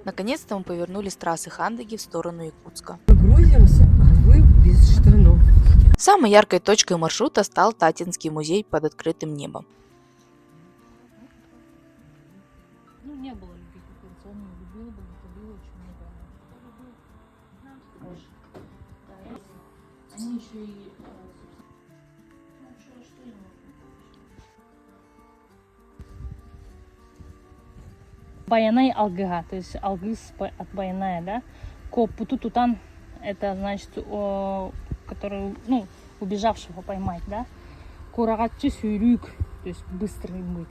Наконец-то мы повернули с трассы Хандаги в сторону Якутска. Мы грузимся, а вы без штанов. Самой яркой точкой маршрута стал Татинский музей под открытым небом. Ну, не было любви, как он не любил бы, любил очень много. Они еще и... Баянай алгыга, то есть алгыз от баяная, да? Копуту тутан, это значит, который, ну, убежавшего поймать, да? Курагатчы сюрюк, то есть быстрый быть.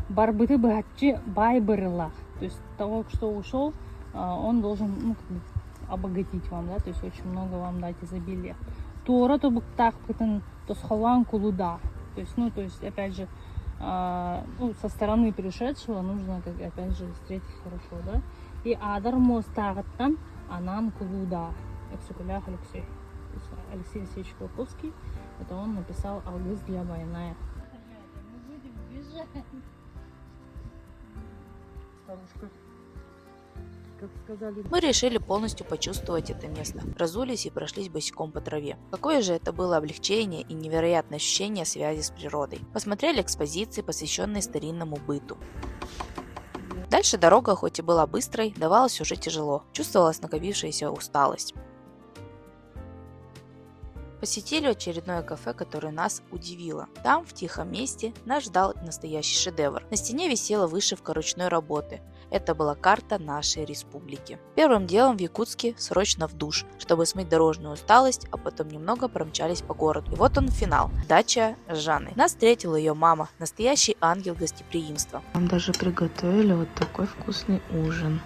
Барбыты богатчи байбырла, то есть того, кто ушел, он должен, ну, как бы обогатить вам, да, то есть очень много вам дать изобилия. Тора то так то схован кулуда, то есть, ну, то есть, опять же, ну, со стороны пришедшего нужно, как, опять же, встретить хорошо, да. И адар мостагаттан анан кулуда. Эксукулях Алексей. Алексей Алексеевич Колковский. Это он написал алгыз для баяная. Мы будем бежать. Старушка, как сказали. Мы решили полностью почувствовать это место. Разулись и прошлись босиком по траве. Какое же это было облегчение и невероятное ощущение связи с природой. Посмотрели экспозиции, посвященные старинному быту. Дальше дорога, хоть и была быстрой, давалась уже тяжело. Чувствовалась накопившаяся усталость. Посетили очередное кафе, которое нас удивило. Там, в тихом месте, нас ждал настоящий шедевр. На стене висела вышивка ручной работы. Это была карта нашей республики. Первым делом в Якутске срочно в душ, чтобы смыть дорожную усталость, а потом немного промчались по городу. И вот он финал. Дача Жанны. Нас встретила ее мама, настоящий ангел гостеприимства. Нам даже приготовили вот такой вкусный ужин.